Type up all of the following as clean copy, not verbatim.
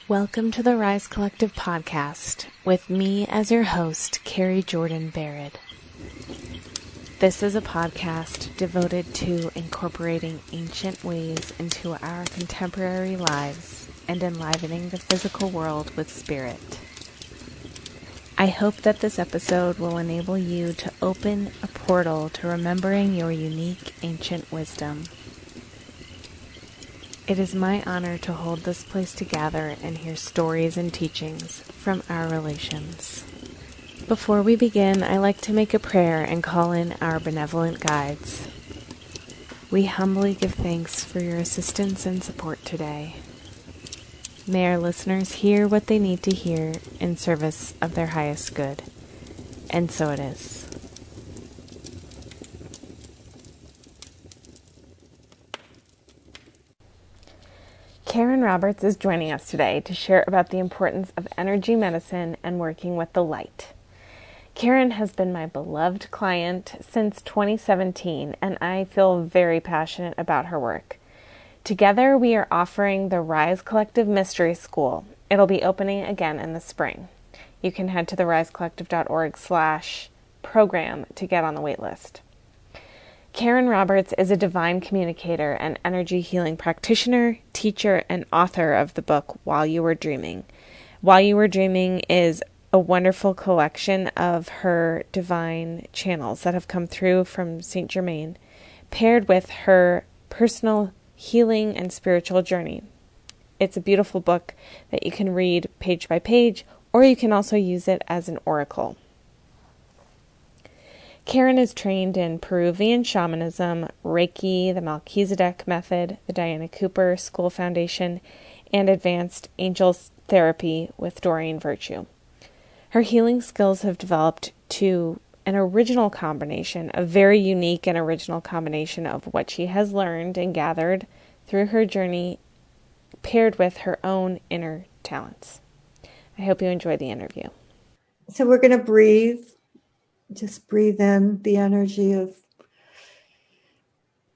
Welcome to the Rise Collective podcast with me as your host, Carrie Jordan Barrett. This is a podcast devoted to incorporating ancient ways into our contemporary lives and enlivening the physical world with spirit. I hope that this episode will enable you to open a portal to remembering your unique ancient wisdom. It is my honor to hold this place to gather and hear stories and teachings from our relations. Before we begin, I like to make a prayer and call in our benevolent guides. We humbly give thanks for your assistance and support today. May our listeners hear what they need to hear in service of their highest good. And so it is. Karen Roberts is joining us today to share about the importance of energy medicine and working with the light. Karen has been my beloved client since 2017, and I feel very passionate about her work. Together, we are offering the Rise Collective Mystery School. It'll be opening again in the spring. You can head to therisecollective.org/program to get on the wait list. Karen Roberts is a divine communicator and energy healing practitioner, teacher, and author of the book While You Were Dreaming. While You Were Dreaming is a wonderful collection of her divine channels that have come through from Saint Germain, paired with her personal healing and spiritual journey. It's a beautiful book that you can read page by page, or you can also use it as an oracle. Karen is trained in Peruvian shamanism, Reiki, the Melchizedek method, the Diana Cooper School Foundation, and advanced angels therapy with Doreen Virtue. Her healing skills have developed to an original combination, a very unique and original combination of what she has learned and gathered through her journey, paired with her own inner talents. I hope you enjoy the interview. So we're going to breathe. Just breathe in the energy of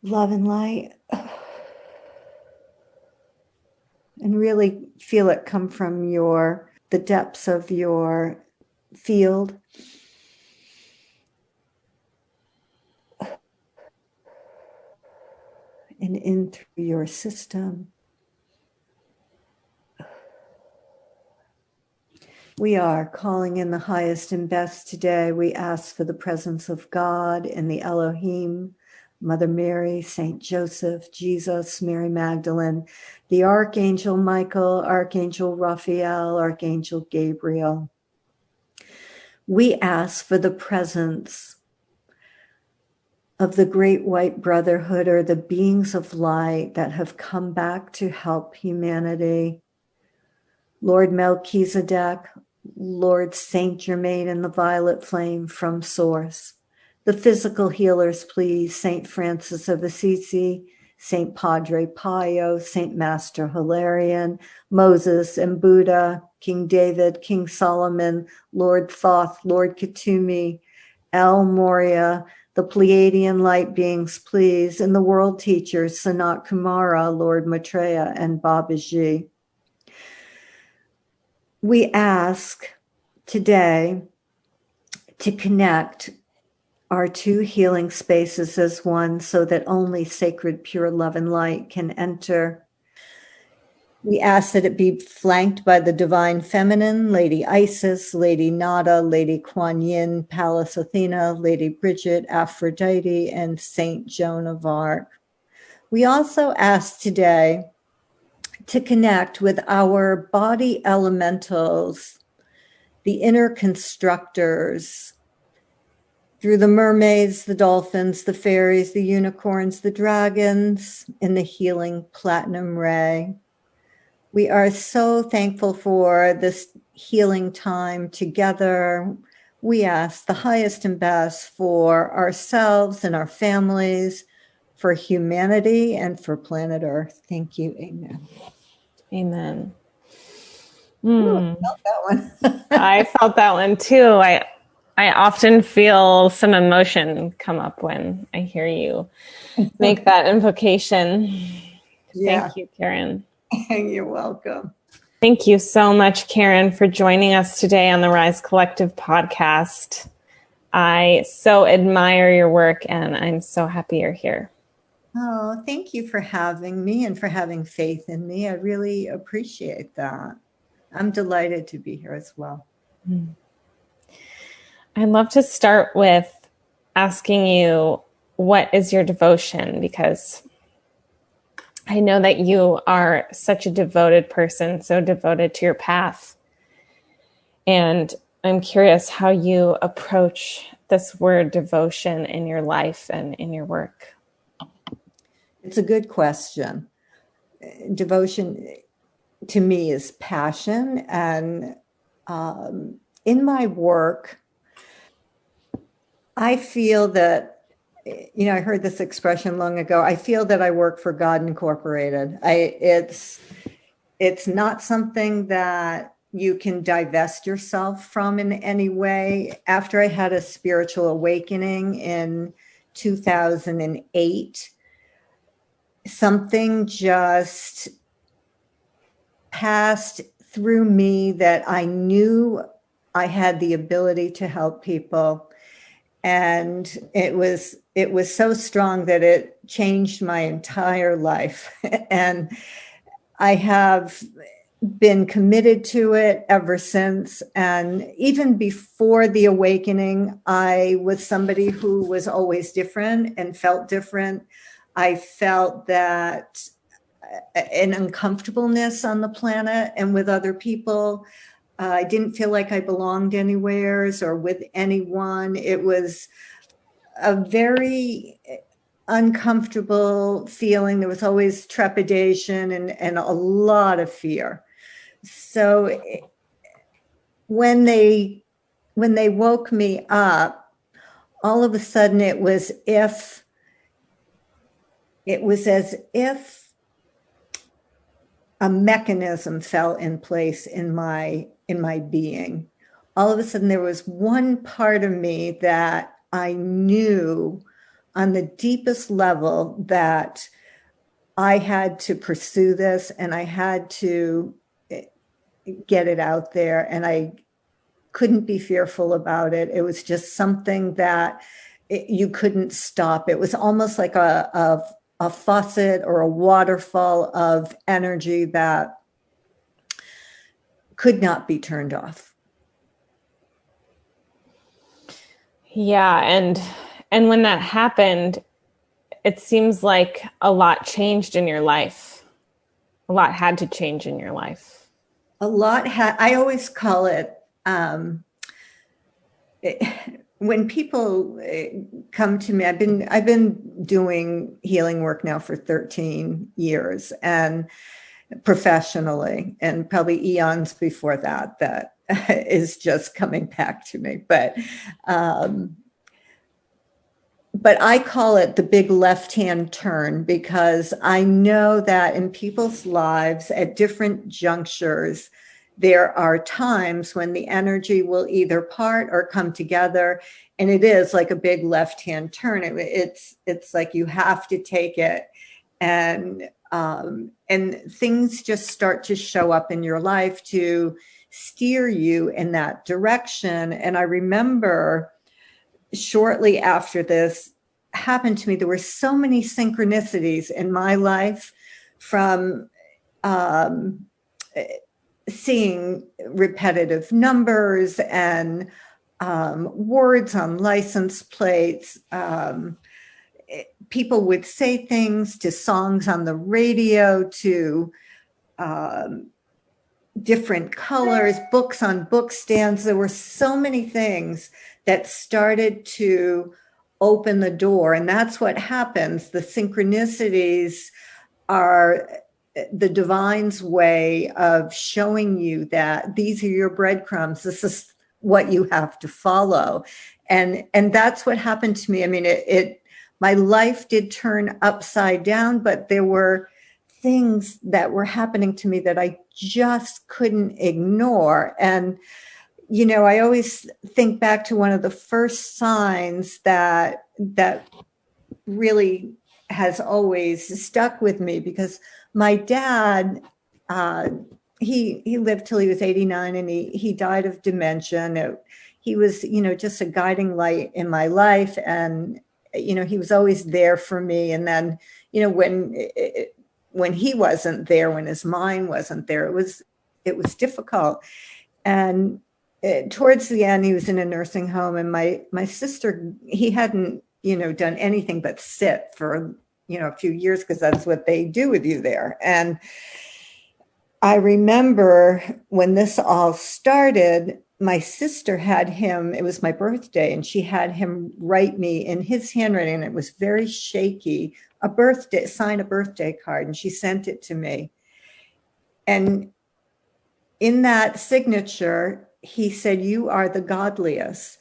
love and light and really feel it come from the depths of your field. And in through your system. We are calling in the highest and best today. We ask for the presence of God and the Elohim, Mother Mary, Saint Joseph, Jesus, Mary Magdalene, the Archangel Michael, Archangel Raphael, Archangel Gabriel. We ask for the presence of the Great White Brotherhood, or the beings of light that have come back to help humanity. Lord Melchizedek, Lord Saint Germain and the violet flame from source. The physical healers, please. Saint Francis of Assisi, Saint Padre Pio, Saint Master Hilarion, Moses and Buddha, King David, King Solomon, Lord Thoth, Lord Katumi, El Moria, the Pleiadian light beings, please, and the world teachers, Sanat Kumara, Lord Maitreya, and Babaji. We ask today to connect our two healing spaces as one so that only sacred, pure love and light can enter. We ask that it be flanked by the divine feminine, Lady Isis, Lady Nada, Lady Kuan Yin, Pallas Athena, Lady Bridget, Aphrodite, and Saint Joan of Arc. We also ask today to connect with our body elementals, the inner constructors, through the mermaids, the dolphins, the fairies, the unicorns, the dragons, and the healing platinum ray. We are so thankful for this healing time together. We ask the highest and best for ourselves and our families, for humanity, and for planet Earth. Thank you. Amen. Amen. Ooh, I felt that one. I felt that one too. I often feel some emotion come up when I hear you make that invocation. Yeah. Thank you, Karen. You're welcome. Thank you so much, Karen, for joining us today on the Rise Collective podcast. I so admire your work, and I'm so happy you're here. Oh, thank you for having me and for having faith in me. I really appreciate that. I'm delighted to be here as well. I'd love to start with asking you, what is your devotion? Because I know that you are such a devoted person, so devoted to your path. And I'm curious how you approach this word devotion in your life and in your work. It's a good question. Devotion to me is passion. And in my work, I feel that, I heard this expression long ago. I feel that I work for God Incorporated. It's not something that you can divest yourself from in any way. After I had a spiritual awakening in 2008, something just passed through me that I knew I had the ability to help people. And it was so strong that it changed my entire life. And I have been committed to it ever since. And even before the awakening, I was somebody who was always different and felt different. I felt that an uncomfortableness on the planet and with other people. I didn't feel like I belonged anywhere or with anyone. It was a very uncomfortable feeling. There was always trepidation and a lot of fear. So when they woke me up, all of a sudden it was as if a mechanism fell in place in my being. All of a sudden there was one part of me that I knew on the deepest level that I had to pursue this and I had to get it out there, and I couldn't be fearful about it. It was just something that you couldn't stop. It was almost like a faucet or a waterfall of energy that could not be turned off. Yeah, and when that happened, it seems like a lot changed in your life. A lot had to change in your life. I always call it, when people come to me, I've been doing healing work now for 13 years and professionally, and probably eons before that is just coming back to me. But I call it the big left-hand turn, because I know that in people's lives at different junctures, there are times when the energy will either part or come together. And it is like a big left-hand turn. It's like you have to take it. And things just start to show up in your life to steer you in that direction. And I remember shortly after this happened to me, there were so many synchronicities in my life, from seeing repetitive numbers and words on license plates. People would say things, to songs on the radio, to different colors, books on book stands. There were so many things that started to open the door. And that's what happens. The synchronicities are the divine's way of showing you that these are your breadcrumbs. This is what you have to follow. And that's what happened to me. I mean, my life did turn upside down, but there were things that were happening to me that I just couldn't ignore. And, I always think back to one of the first signs that really has always stuck with me, because my dad he lived till he was 89, and he died of dementia. And he was, just a guiding light in my life. And, he was always there for me. And then, when he wasn't there, when his mind wasn't there, it was difficult. And towards the end, he was in a nursing home, and my sister, he hadn't, done anything but sit for, a few years, because that's what they do with you there. And I remember when this all started, my sister had him, it was my birthday, and she had him write me in his handwriting, and it was very shaky, sign a birthday card, and she sent it to me. And in that signature, he said, "You are the godliest."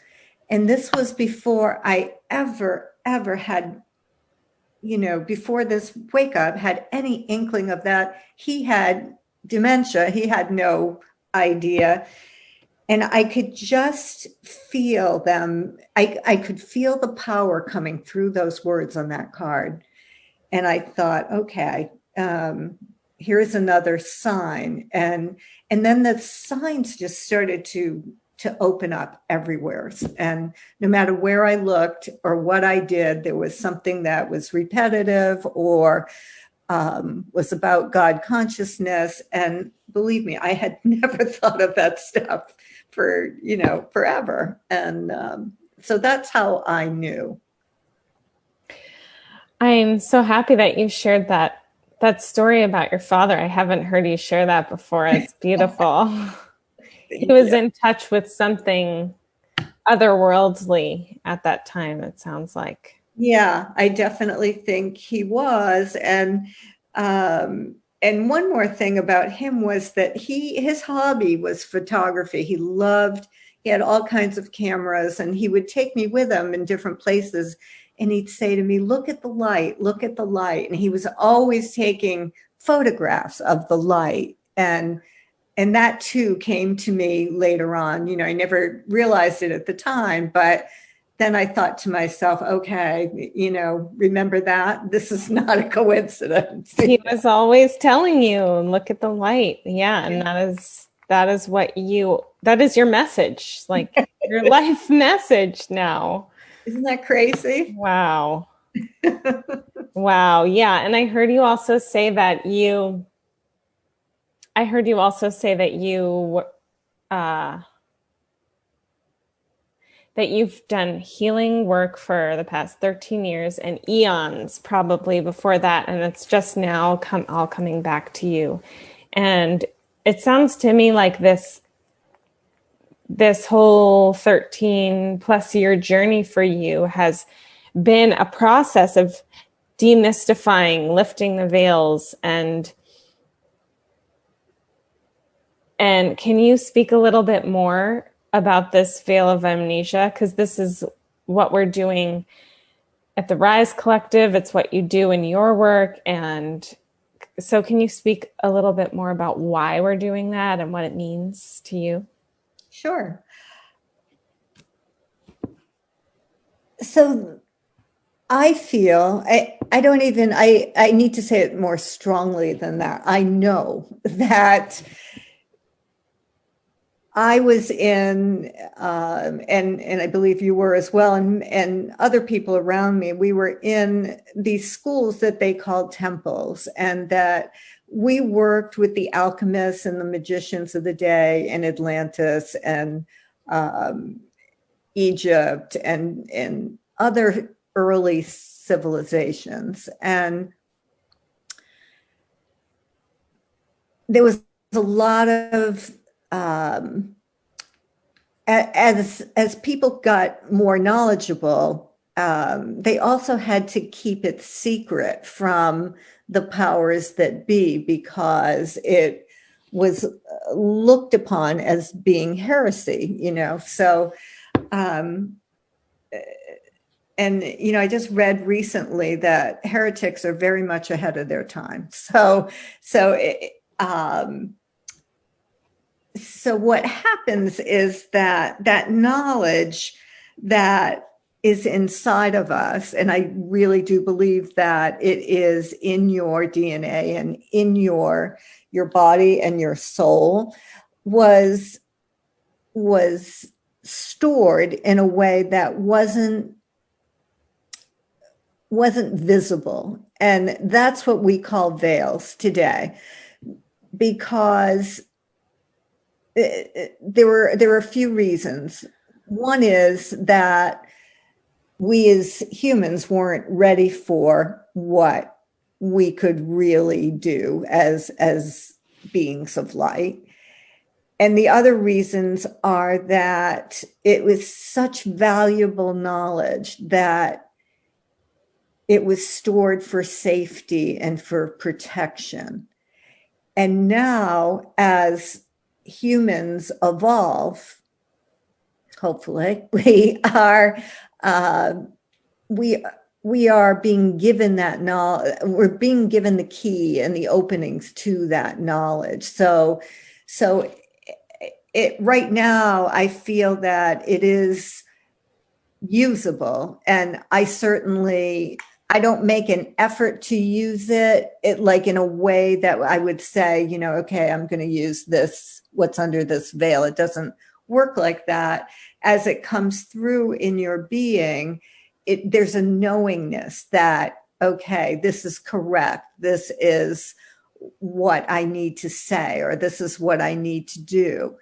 And this was before I ever had, before this wake up, had any inkling of that. He had dementia. He had no idea. And I could just feel them. I could feel the power coming through those words on that card. And I thought, okay, here's another sign. And then the signs just started to open up everywhere. And no matter where I looked or what I did, there was something that was repetitive or was about God consciousness. And believe me, I had never thought of that stuff for, forever. And so that's how I knew. I'm so happy that you shared that story about your father. I haven't heard you share that before. It's beautiful. He was in touch with something otherworldly at that time, it sounds like. Yeah, I definitely think he was. And one more thing about him was that his hobby was photography. He had all kinds of cameras, and he would take me with him in different places. And he'd say to me, "Look at the light, look at the light." And he was always taking photographs of the light. And that too came to me later on. I never realized it at the time, but then I thought to myself, okay, remember that? This is not a coincidence. He was always telling you, look at the light. Yeah. And that is your message, like your life message now. Isn't that crazy? Wow. Wow. Yeah. And I heard you also say that that you've done healing work for the past 13 years and eons probably before that. And it's just now all coming back to you. And it sounds to me like this whole 13 plus year journey for you has been a process of demystifying, lifting the veils. And can you speak a little bit more about this veil of amnesia? Because this is what we're doing at the Rise Collective. It's what you do in your work. And so can you speak a little bit more about why we're doing that and what it means to you? Sure. So I feel, I need to say it more strongly than that. I know that I was in, and I believe you were as well, and other people around me, we were in these schools that they called temples, and that we worked with the alchemists and the magicians of the day in Atlantis and Egypt and other early civilizations. And there was a lot of, as people got more knowledgeable, they also had to keep it secret from the powers that be, because it was looked upon as being heresy, So, and, I just read recently that heretics are very much ahead of their time. So what happens is that knowledge that is inside of us, and I really do believe that it is in your DNA and in your body and your soul, was stored in a way that wasn't visible. And that's what we call veils today, because there were a few reasons. One is that we as humans weren't ready for what we could really do as beings of light. And the other reasons are that it was such valuable knowledge that it was stored for safety and for protection. And now, as humans evolve, hopefully, we are being given that knowledge. We're being given the key and the openings to that knowledge. So it right now, I feel that it is usable, and I don't make an effort to use it like in a way that I would say, okay, I'm going to use this, what's under this veil. It doesn't work like that. As it comes through in your being, there's a knowingness that, okay, this is correct. This is what I need to say, or this is what I need to do.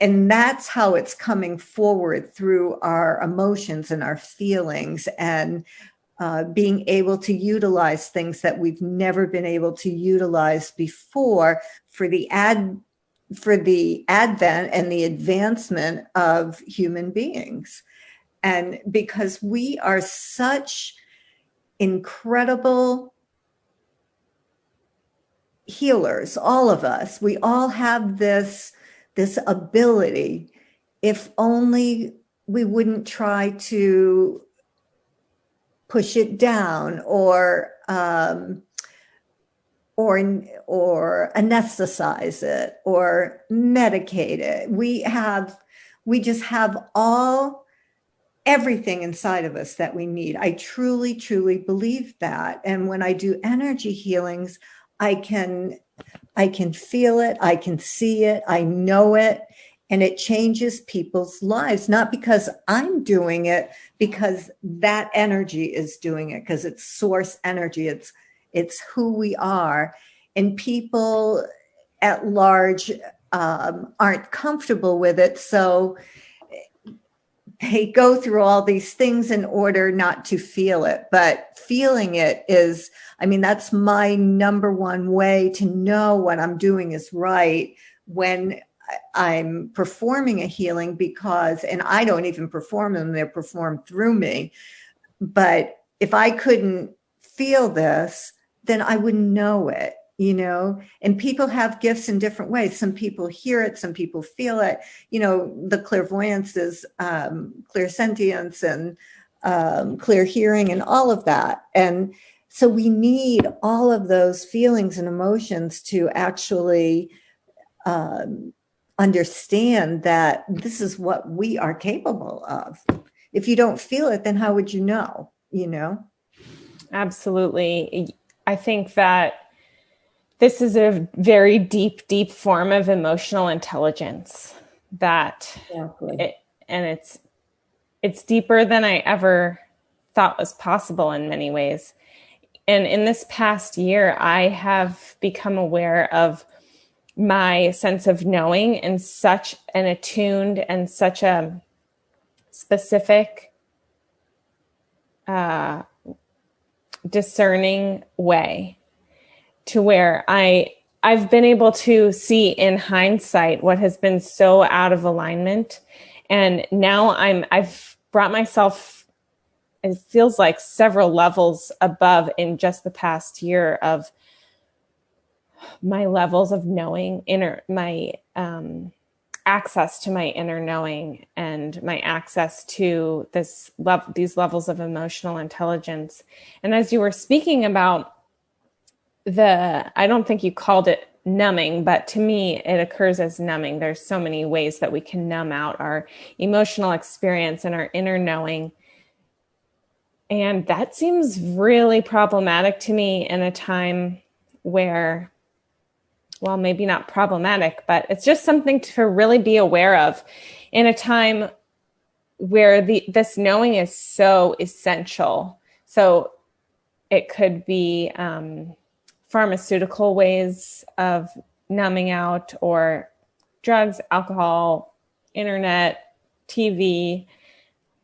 And that's how it's coming forward through our emotions and our feelings, and being able to utilize things that we've never been able to utilize before for the advent and the advancement of human beings. And because we are such incredible healers, all of us, we all have this ability. If only we wouldn't try to push it down or anesthetize it or medicate it. We just have everything inside of us that we need. I truly, truly believe that. And when I do energy healings, I can feel it, I can see it, I know it, and it changes people's lives, not because I'm doing it, because that energy is doing it, because it's source energy, it's who we are. And people at large aren't comfortable with it, so they go through all these things in order not to feel it. But feeling it is, that's my number one way to know what I'm doing is right when I'm performing a healing, and I don't even perform them, they're performed through me. But if I couldn't feel this, then I wouldn't know it. And people have gifts in different ways. Some people hear it, some people feel it. The clairvoyance is clairsentience and clear hearing and all of that. And so we need all of those feelings and emotions to actually understand that this is what we are capable of. If you don't feel it, then how would you know? Absolutely. I think that this is a very deep, deep form of emotional intelligence Exactly. It's deeper than I ever thought was possible in many ways. And in this past year, I have become aware of my sense of knowing in such an attuned and such a specific, discerning way, to where I've been able to see in hindsight what has been so out of alignment. And now I've brought myself, it feels like, several levels above in just the past year of my levels of knowing, my access to my inner knowing, and my access to these levels of emotional intelligence. And as you were speaking about I don't think you called it numbing, but to me, it occurs as numbing. There's so many ways that we can numb out our emotional experience and our inner knowing And that seems really problematic to me in a time where, well, maybe not problematic, but it's just something to really be aware of in a time where this knowing is so essential. So it could be pharmaceutical ways of numbing out, or drugs, alcohol, internet, TV,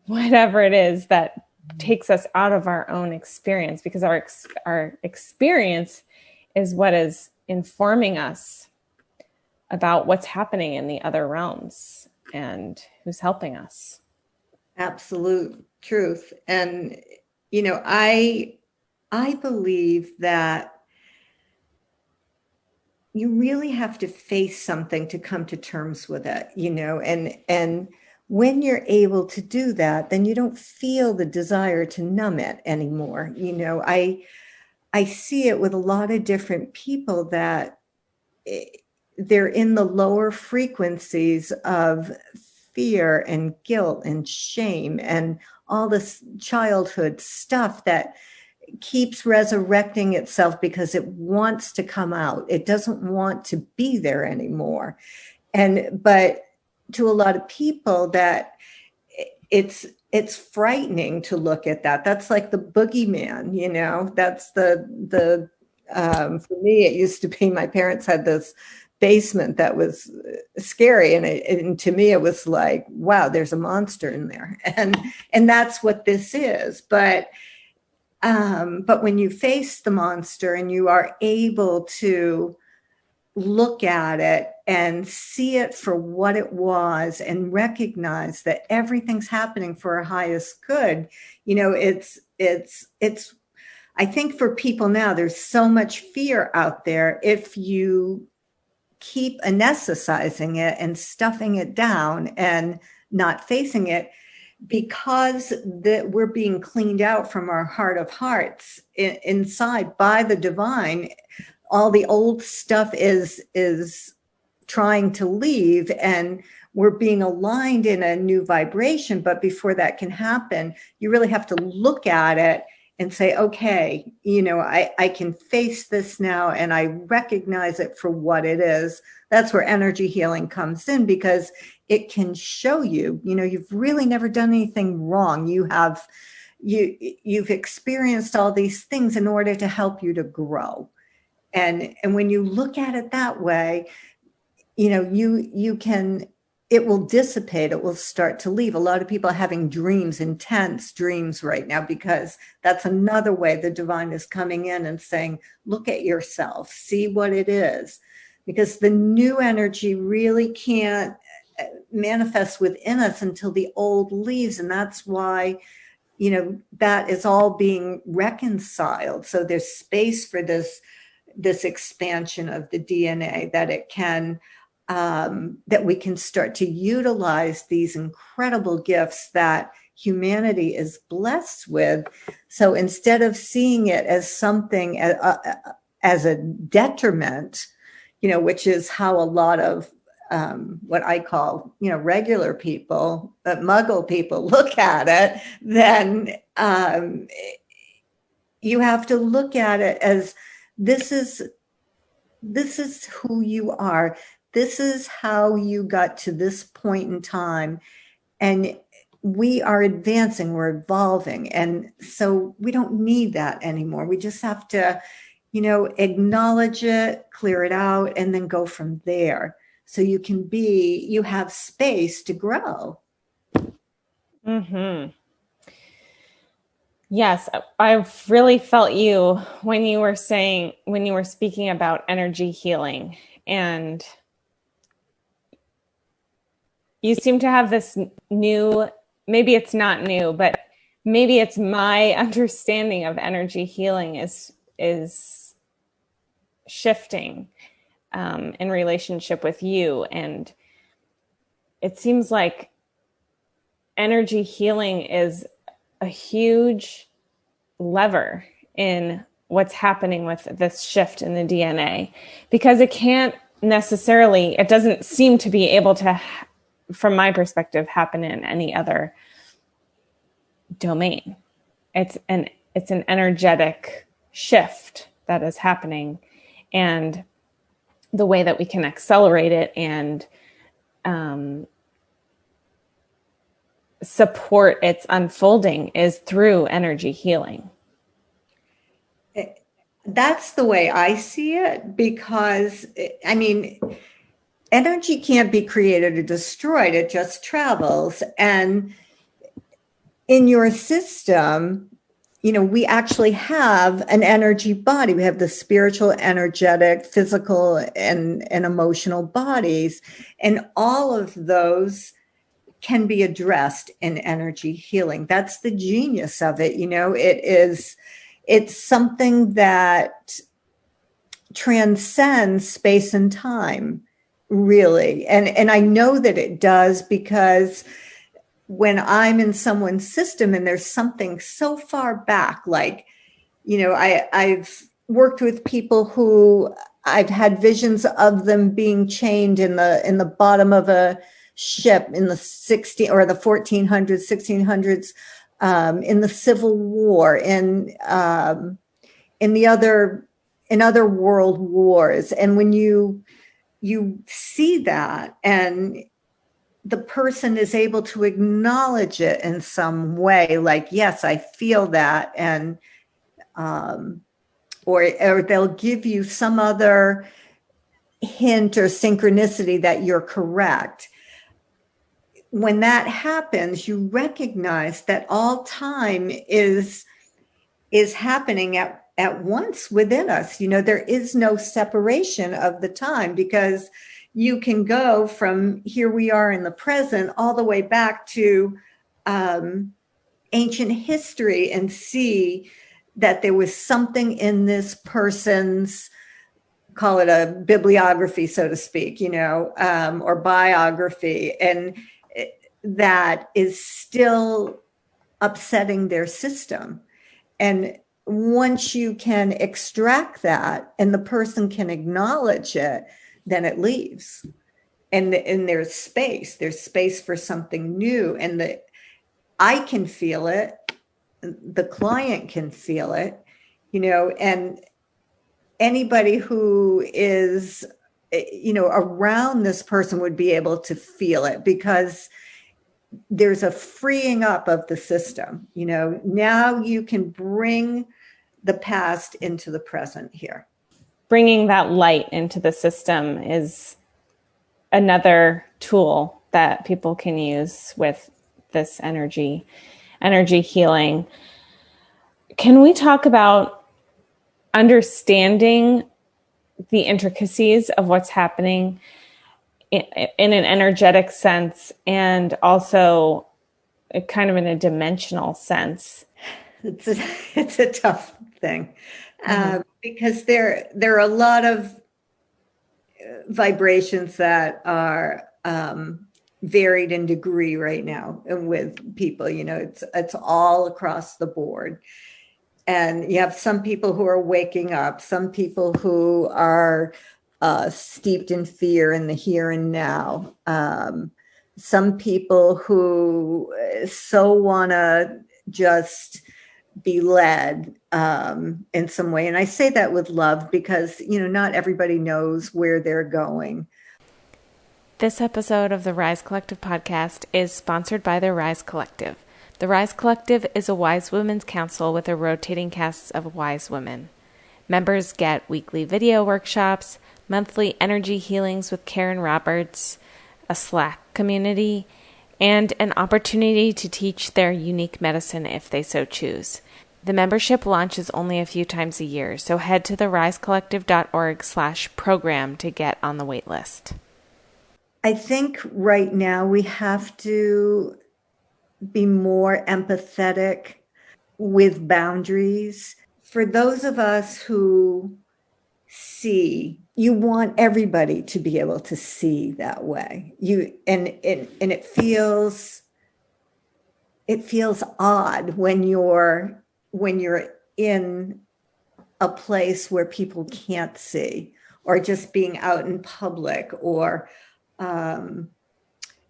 whatever it is that takes us out of our own experience, because our experience is what is informing us about what's happening in the other realms and who's helping us. Absolute truth. And, you know, I believe that you really have to face something to come to terms with it, you know, and when you're able to do that, then you don't feel the desire to numb it anymore. You know, I see it with a lot of different people that they're in the lower frequencies of fear and guilt and shame and all this childhood stuff that keeps resurrecting itself because it wants to come out. It doesn't want to be there anymore. But to a lot of people, that it's frightening to look at that. That's like the boogeyman, you know. That's the for me, it used to be, my parents had this basement that was scary, and to me it was like, wow, there's a monster in there, and that's what this is. But when you face the monster and you are able to look at it and see it for what it was and recognize that everything's happening for our highest good, you know, it's I think for people now, there's so much fear out there. If you keep anesthetizing it and stuffing it down and not facing it, because we're being cleaned out from our heart of hearts inside by the divine, all the old stuff is trying to leave, and we're being aligned in a new vibration. But before that can happen, you really have to look at it and say, okay, you know, I can face this now, and I recognize it for what it is. That's where energy healing comes in, because it can show you, you know, you've really never done anything wrong. You've experienced all these things in order to help you to grow. And when you look at it that way, you know, you can, it will dissipate. It will start to leave. A lot of people are having dreams, intense dreams right now, because that's another way the divine is coming in and saying, look at yourself, see what it is, because the new energy really can't manifest within us until the old leaves. And that's why, you know, that is all being reconciled. So there's space for this expansion of the DNA, that it can, that we can start to utilize these incredible gifts that humanity is blessed with. So instead of seeing it as something, as a detriment, you know, which is how a lot of what I call, you know, regular people, muggle people look at it, then you have to look at it as, this is who you are. This is how you got to this point in time. And we are advancing, we're evolving. And so we don't need that anymore. We just have to, you know, acknowledge it, clear it out, and then go from there. So you have space to grow. Mm-hmm. Yes, I've really felt you when you were speaking about energy healing, and you seem to have this new, maybe it's not new, but maybe it's my understanding of energy healing is shifting in relationship with you. And it seems like energy healing is a huge lever in what's happening with this shift in the DNA, because it doesn't seem to be able to, from my perspective, happen in any other domain. it's an energetic shift that is happening, and the way that we can accelerate it and support its unfolding is through energy healing. That's the way I see it, because, I mean, energy can't be created or destroyed. It just travels. And in your system, we actually have an energy body. We have the spiritual, energetic, physical, and emotional bodies. And all of those can be addressed in energy healing. That's the genius of it. It's something that transcends space and time, really. And I know that it does, because when I'm in someone's system and there's something so far back, like, I've worked with people who I've had visions of them being chained in the bottom of a ship in the 1400s, 1600s, in the Civil War, in other world wars. And when you see that, and the person is able to acknowledge it in some way, like, yes, I feel that, and or they'll give you some other hint or synchronicity that you're correct. When that happens, you recognize that all time is happening at once within us. There is no separation of the time, because you can go from here we are in the present all the way back to ancient history and see that there was something in this person's, call it a bibliography, so to speak, or biography, and that is still upsetting their system. And once you can extract that and the person can acknowledge it, then it leaves. And there's space for something new. And I can feel it. The client can feel it, and anybody who is, around this person would be able to feel it, because there's a freeing up of the system. Now you can bring the past into the present here. Bringing that light into the system is another tool that people can use with this energy healing. Can we talk about understanding the intricacies of what's happening in an energetic sense, and also kind of in a dimensional sense? It's a tough thing, because there are a lot of vibrations that are varied in degree right now with people. It's all across the board. And you have some people who are waking up, some people who are steeped in fear in the here and now. Some people who so want to just be led in some way. And I say that with love, because, not everybody knows where they're going. This episode of the Rise Collective podcast is sponsored by the Rise Collective. The Rise Collective is a wise women's council with a rotating cast of wise women. Members get weekly video workshops, monthly energy healings with Karen Roberts, a Slack community, and an opportunity to teach their unique medicine if they so choose. The membership launches only a few times a year, so head to therisecollective.org/program to get on the wait list. I think right now we have to be more empathetic with boundaries. For those of us who see, you want everybody to be able to see that way. And it feels odd when you're in a place where people can't see, or just being out in public, or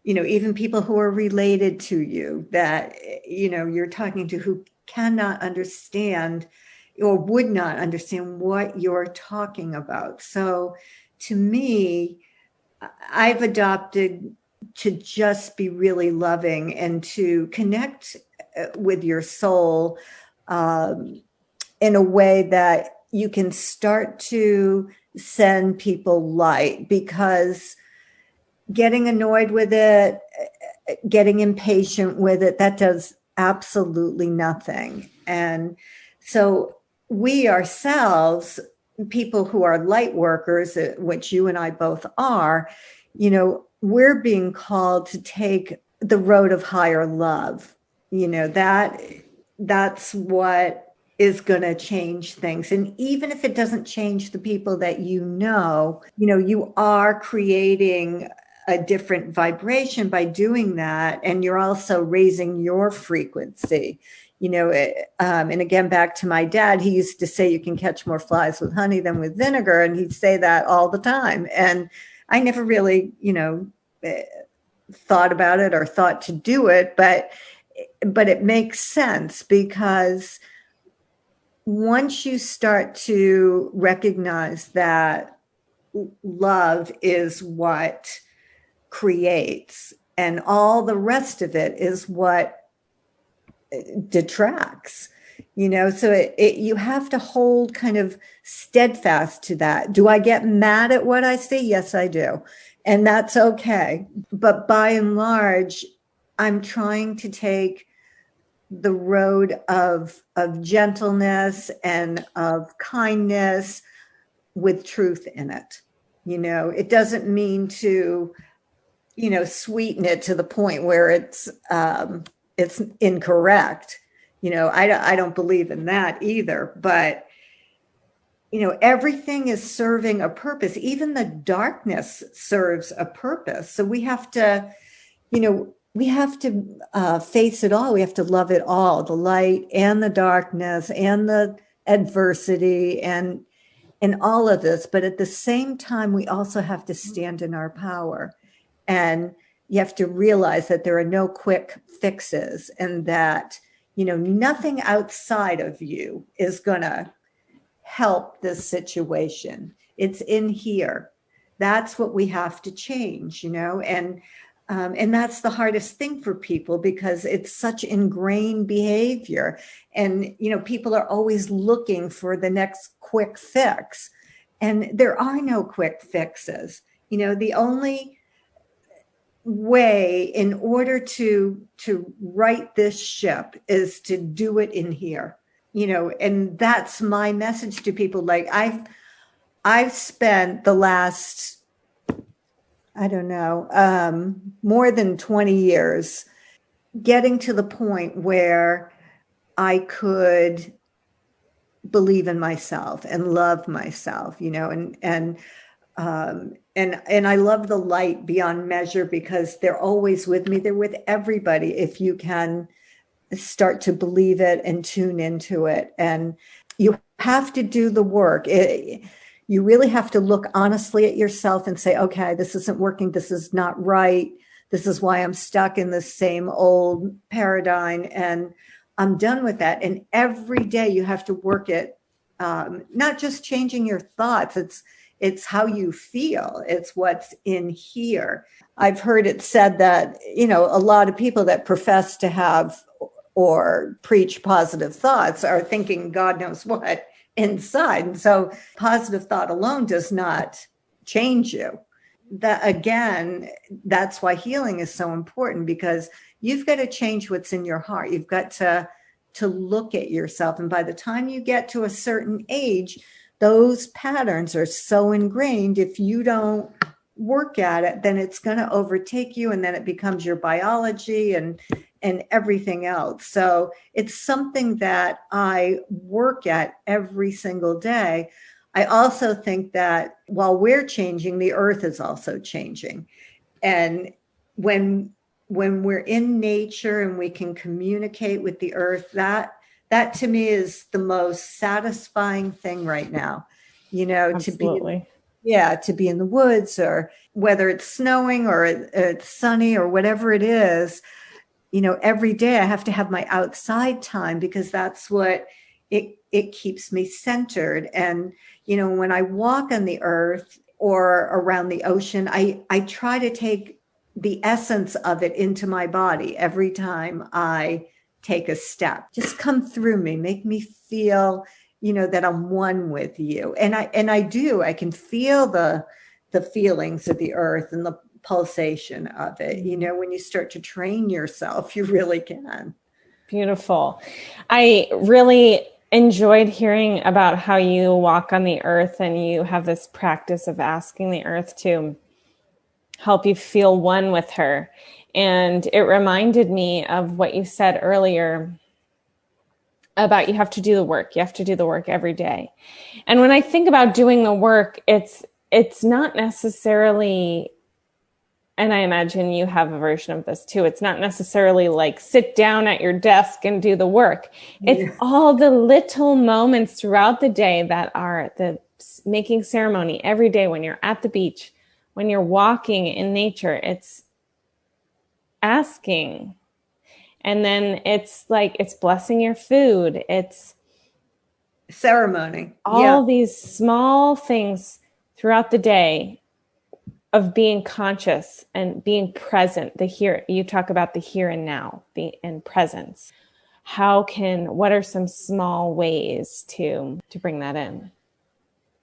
even people who are related to you that you're talking to who cannot understand or would not understand what you're talking about. So to me, I've adopted to just be really loving and to connect with your soul in a way that you can start to send people light, because getting annoyed with it, getting impatient with it, that does absolutely nothing. And so we ourselves, people who are light workers, which you and I both are, we're being called to take the road of higher love. That's what is going to change things. And even if it doesn't change the people that you are creating a different vibration by doing that. And you're also raising your frequency. And again, back to my dad, he used to say you can catch more flies with honey than with vinegar. And he'd say that all the time. And I never really, thought about it or thought to do it, but it makes sense, because once you start to recognize that love is what creates and all the rest of it is what detracts, so you have to hold kind of steadfast to that. Do I get mad at what I see? Yes, I do. And that's okay. But by and large, I'm trying to take the road of gentleness and of kindness with truth in it. It doesn't mean to, sweeten it to the point where it's incorrect. I don't believe in that either, but everything is serving a purpose. Even the darkness serves a purpose. So we have to, face it all. We have to love it all, the light and the darkness and the adversity and all of this. But at the same time, we also have to stand in our power. And you have to realize that there are no quick fixes, and that, nothing outside of you is going to help this situation. It's in here. That's what we have to change, and that's the hardest thing for people, because it's such ingrained behavior. And, people are always looking for the next quick fix, and there are no quick fixes. The only way in order to right this ship is to do it in here, and that's my message to people. Like I've spent the last, I don't know, more than 20 years getting to the point where I could believe in myself and love myself, and I love the light beyond measure, because they're always with me. They're with everybody if you can start to believe it and tune into it. And you have to do the work. You really have to look honestly at yourself and say, okay, this isn't working. This is not right. This is why I'm stuck in the same old paradigm, and I'm done with that. And every day you have to work it, not just changing your thoughts. It's how you feel. It's what's in here. I've heard it said that, a lot of people that profess to have or preach positive thoughts are thinking God knows what inside. And so positive thought alone does not change you. That's why healing is so important, because you've got to change what's in your heart. You've got to look at yourself. And by the time you get to a certain age, those patterns are so ingrained. If you don't work at it, then it's going to overtake you, and then it becomes your biology and everything else. So it's something that I work at every single day. I also think that while we're changing, the earth is also changing. And when we're in nature and we can communicate with the earth, that to me is the most satisfying thing right now, Absolutely. to be in the woods, or whether it's snowing or it's sunny or whatever it is, every day I have to have my outside time because that's what it keeps me centered. And, when I walk on the earth or around the ocean, I try to take the essence of it into my body every time I take a step. Just come through me, make me feel, that I'm one with you. And I do, I can feel the feelings of the earth and the pulsation of it. When you start to train yourself, you really can. Beautiful. I really enjoyed hearing about how you walk on the earth and you have this practice of asking the earth to help you feel one with her. And it reminded me of what you said earlier about you have to do the work. You have to do the work every day. And when I think about doing the work, it's not necessarily, and I imagine you have a version of this too, it's not necessarily like sit down at your desk and do the work. It's all the little moments throughout the day that are the making ceremony every day when you're at the beach, when you're walking in nature. It's asking. And then it's like, it's blessing your food. It's ceremony. All these small things throughout the day of being conscious and being present. You talk about the here and now, and presence. What are some small ways to bring that in?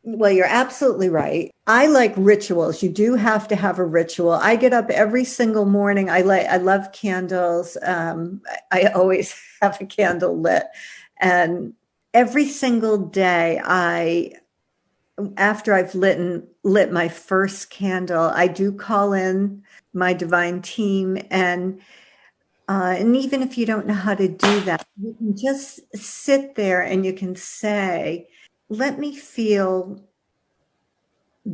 Well, you're absolutely right. I like rituals. You do have to have a ritual. I get up every single morning. I love candles. I always have a candle lit. And every single day, after I've lit my first candle, I do call in my divine team. And even if you don't know how to do that, you can just sit there and you can say, let me feel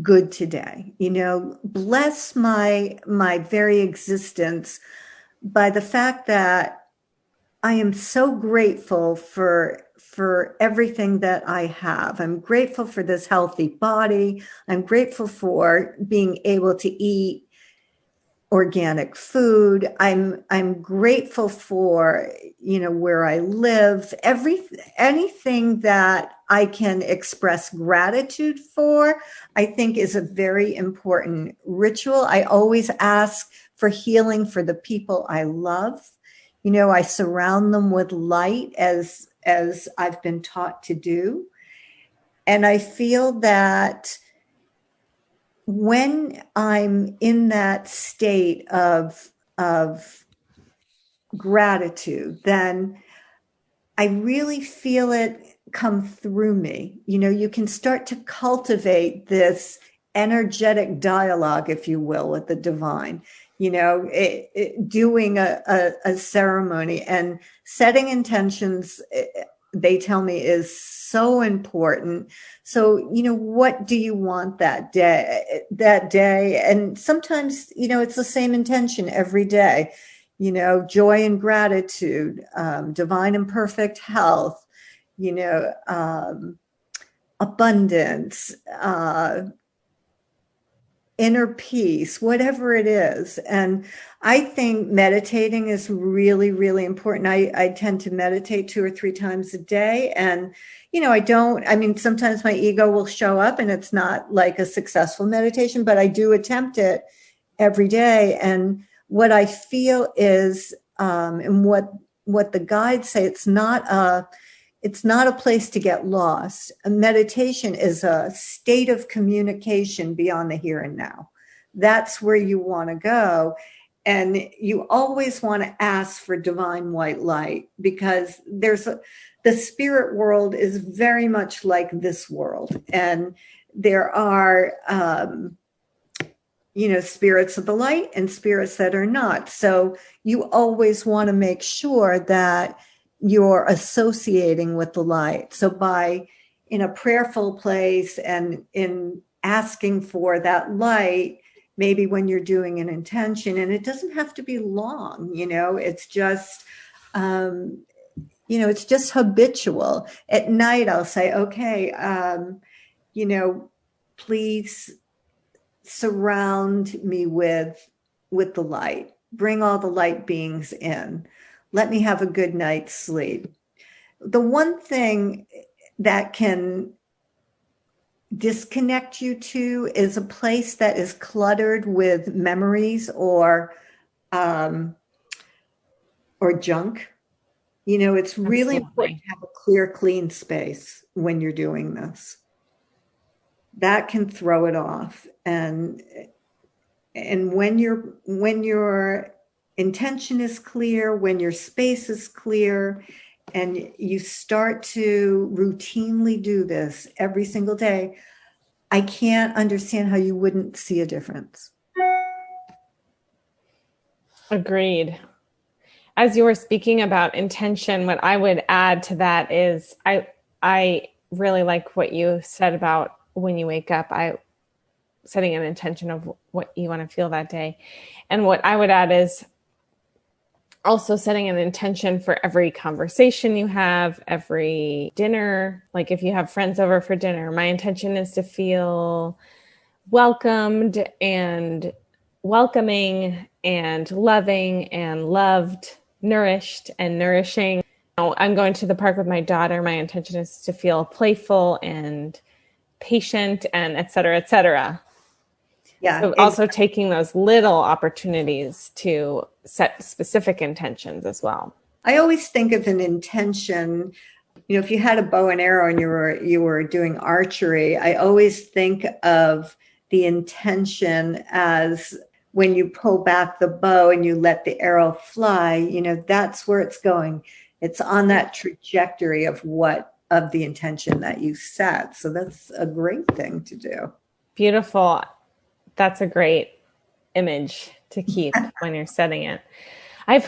good today. Bless my very existence by the fact that I am so grateful for everything that I have. I'm grateful for this healthy body. I'm grateful for being able to eat organic food. I'm grateful for, where I live, anything that I can express gratitude for, I think is a very important ritual. I always ask for healing for the people I love. I surround them with light as I've been taught to do. And I feel that when I'm in that state of gratitude, then I really feel it come through me. You can start to cultivate this energetic dialogue, if you will, with the divine. Doing a ceremony and setting intentions, they tell me, is so important. So, what do you want that day? And sometimes, it's the same intention every day, joy and gratitude, divine and perfect health, abundance, inner peace, whatever it is. And I think meditating is really, really important. I tend to meditate 2 or 3 times a day. And, sometimes my ego will show up and it's not like a successful meditation, but I do attempt it every day. And what I feel is, and what the guides say, it's not a place to get lost. A meditation is a state of communication beyond the here and now. That's where you want to go. And you always want to ask for divine white light, because the spirit world is very much like this world. And there are, spirits of the light and spirits that are not. So you always want to make sure that you're associating with the light. So by in a prayerful place and in asking for that light, maybe when you're doing an intention, and it doesn't have to be long, it's just, it's just habitual. At night, I'll say, okay, please surround me with the light. bring all the light beings in. Let me have a good night's sleep. The one thing that can disconnect you to is a place that is cluttered with memories or junk. It's really important to have a clear, clean space when you're doing this. That can throw it off. And when your intention is clear, when your space is clear, and you start to routinely do this every single day, I can't understand how you wouldn't see a difference. Agreed. As you were speaking about intention, what I would add to that is I really like what you said about when you wake up, setting an intention of what you want to feel that day. And what I would add is also setting an intention for every conversation you have, every dinner. Like if you have friends over for dinner, my intention is to feel welcomed and welcoming and loving and loved, nourished and nourishing. I'm going to the park with my daughter. My intention is to feel playful and patient and et cetera, et cetera. Yeah. So also taking those little opportunities to set specific intentions as well. I always think of an intention, if you had a bow and arrow and you were doing archery, I always think of the intention as when you pull back the bow and you let the arrow fly, that's where it's going. It's on that trajectory of the intention that you set. So that's a great thing to do. Beautiful. That's a great image to keep when you're setting it. I'm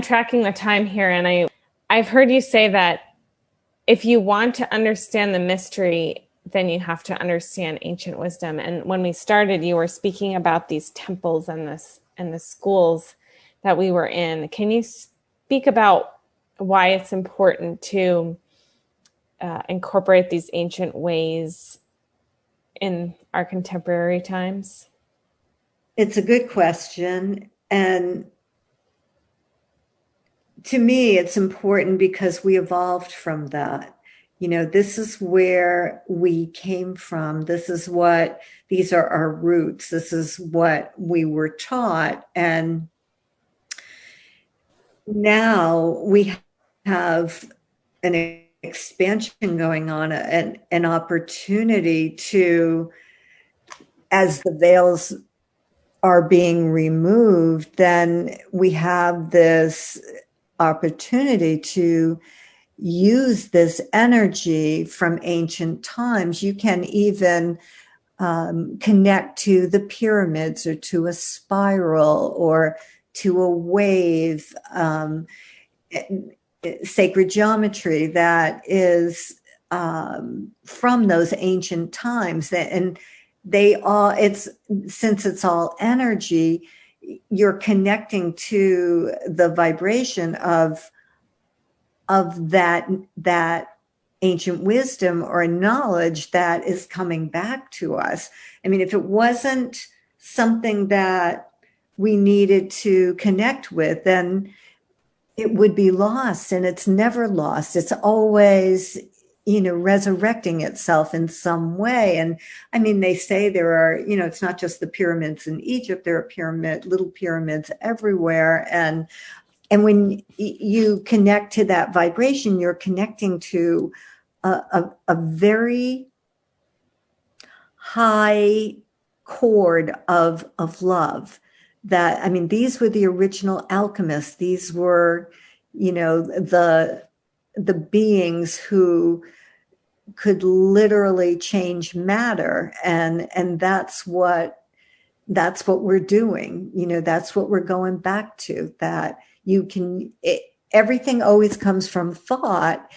tracking the time here, and I've heard you say that if you want to understand the mystery, then you have to understand ancient wisdom. And when we started, you were speaking about these temples and the schools that we were in. Can you speak about why it's important to incorporate these ancient ways in our contemporary times? It's a good question. And to me, it's important because we evolved from that. This is where we came from. These are our roots. This is what we were taught. And now we have an expansion going on, an opportunity to, as the veils are being removed, then we have this opportunity to use this energy from ancient times. You can even connect to the pyramids or to a spiral or to a wave, sacred geometry that is from those ancient times. And since it's all energy, you're connecting to the vibration of that ancient wisdom or knowledge that is coming back to us. I mean, if it wasn't something that we needed to connect with, then it would be lost, and it's never lost. It's always, resurrecting itself in some way. And I mean, they say there are, it's not just the pyramids in Egypt, there are little pyramids everywhere. And when you connect to that vibration, you're connecting to a very high chord of love. That, I mean, these were the original alchemists. These were, the beings who could literally change matter, and that's what we're doing. That's what we're going back to. That everything always comes from thought,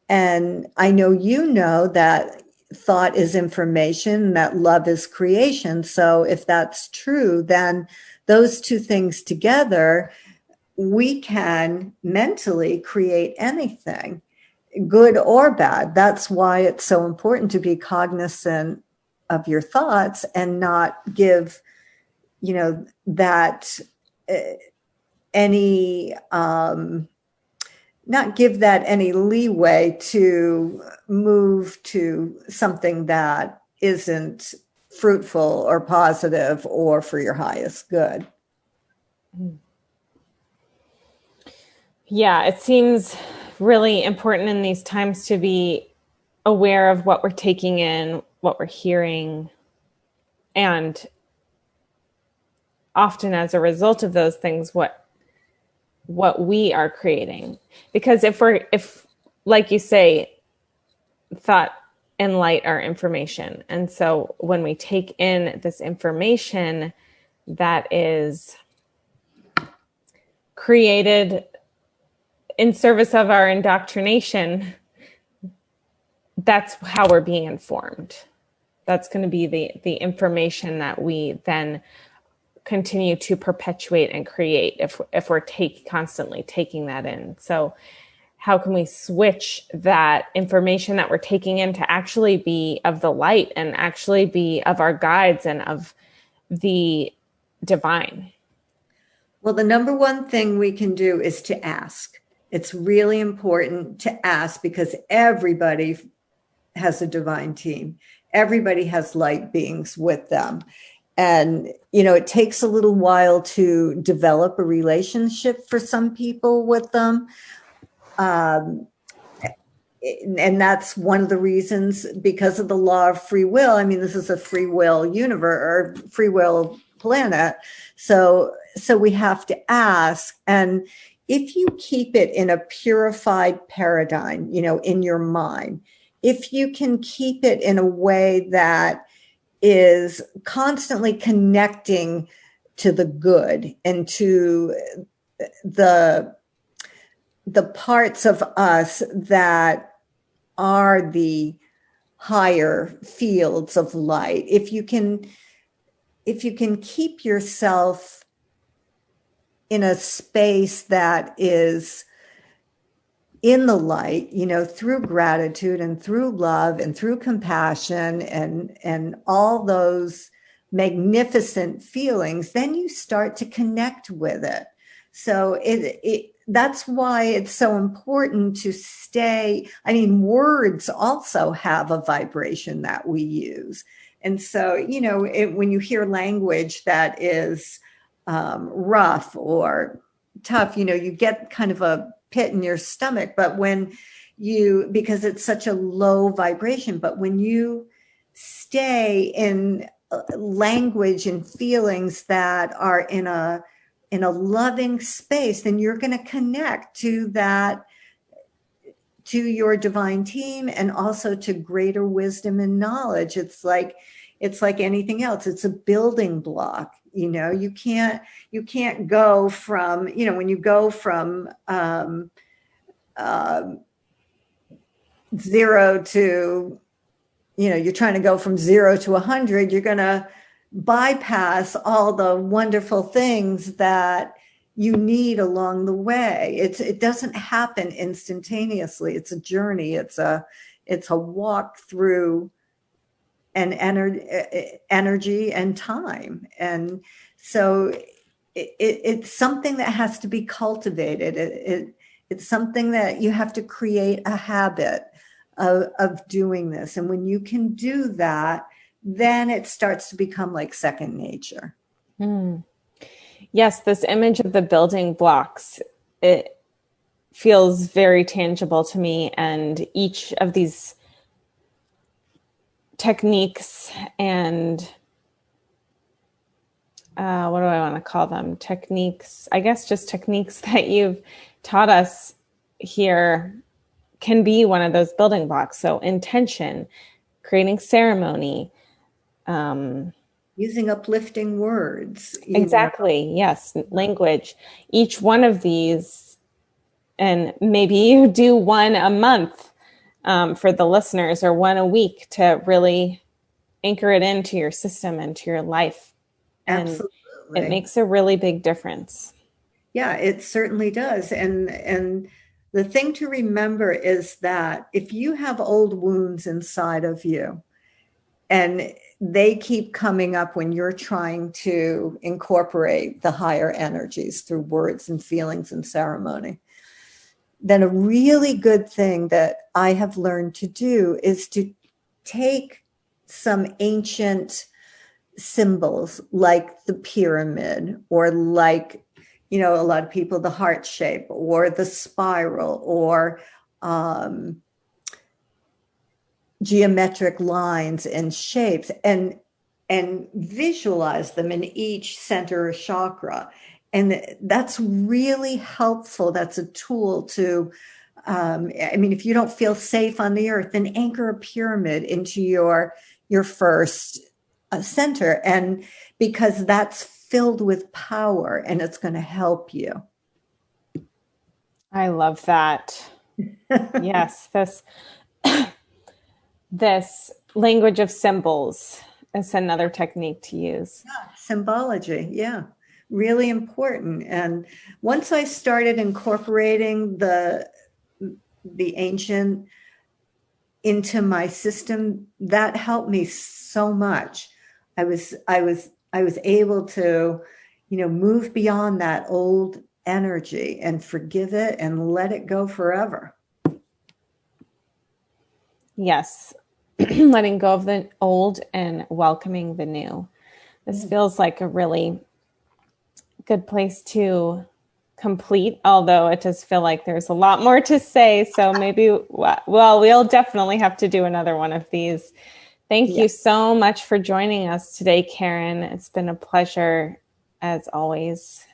and I know that thought is information, that love is creation. So if that's true, then those two things together, we can mentally create anything, good or bad. That's why it's so important to be cognizant of your thoughts and not give, that any not give that any leeway to move to something that isn't fruitful or positive or for your highest good. Yeah, it seems really important in these times to be aware of what we're taking in, what we're hearing, and often as a result of those things, what we are creating. Because if like you say, thought and light are information. And so when we take in this information that is created in service of our indoctrination, that's how we're being informed. That's going to be the information that we then continue to perpetuate and create if we're constantly taking that in. So how can we switch that information that we're taking in to actually be of the light and actually be of our guides and of the divine? Well, the number one thing we can do is to ask. It's really important to ask because everybody has a divine team. Everybody has light beings with them. And, it takes a little while to develop a relationship for some people with them. And that's one of the reasons, because of the law of free will. I mean, this is a free will universe or free will planet. So we have to ask. And if you keep it in a purified paradigm, in your mind, if you can keep it in a way that is constantly connecting to the good and to the parts of us that are the higher fields of light, if you can keep yourself in a space that is in the light, through gratitude and through love and through compassion and all those magnificent feelings, then you start to connect with it. So that's why it's so important to stay. I mean, words also have a vibration that we use. And so, when you hear language that is rough or tough, you get kind of a pit in your stomach. But because it's such a low vibration, but when you stay in language and feelings that are in a loving space, then you're going to connect to that, to your divine team, and also to greater wisdom and knowledge. It's like anything else. It's a building block. You can't go from, when you go from zero to, you're trying to go from 0 to 100, you're going to bypass all the wonderful things that you need along the way. It doesn't happen instantaneously. It's a journey. It's a walk through an energy and time. And so it's something that has to be cultivated. It's something that you have to create a habit of doing this. And when you can do that, then it starts to become like second nature. Mm. Yes, this image of the building blocks, it feels very tangible to me. And each of these techniques and what do I want to call them? Techniques, I guess just techniques that you've taught us here can be one of those building blocks. So intention, creating ceremony, using uplifting words. Exactly. Yes. Language. Each one of these, and maybe you do one a month for the listeners, or one a week, to really anchor it into your system and to your life. And Absolutely. It makes a really big difference. Yeah, it certainly does. And the thing to remember is that if you have old wounds inside of you, and they keep coming up when you're trying to incorporate the higher energies through words and feelings and ceremony. Then a really good thing that I have learned to do is to take some ancient symbols like the pyramid, or like, a lot of people, the heart shape or the spiral, or geometric lines and shapes, and visualize them in each center chakra. And that's really helpful. That's a tool to, if you don't feel safe on the earth, then anchor a pyramid into your first center, and because that's filled with power and it's going to help you. I love that. Yes, this language of symbols is another technique to use. Yeah, symbology, yeah, really important. And once I started incorporating the ancient into my system, that helped me so much. I was able to, move beyond that old energy and forgive it and let it go forever. Yes. Letting go of the old and welcoming the new. This feels like a really good place to complete, although it does feel like there's a lot more to say. So maybe, we'll definitely have to do another one of these. Thank you so much for joining us today, Karen. It's been a pleasure as always.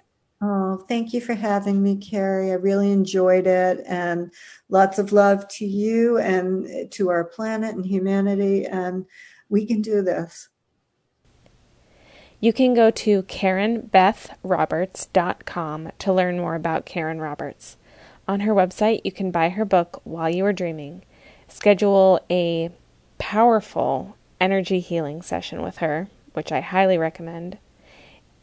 Oh, thank you for having me, Carrie. I really enjoyed it, and lots of love to you and to our planet and humanity, and we can do this. You can go to KarenBethRoberts.com to learn more about Karen Roberts. On her website, you can buy her book, While You Were Dreaming, schedule a powerful energy healing session with her, which I highly recommend,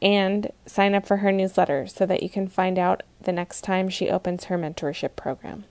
and sign up for her newsletter so that you can find out the next time she opens her mentorship program.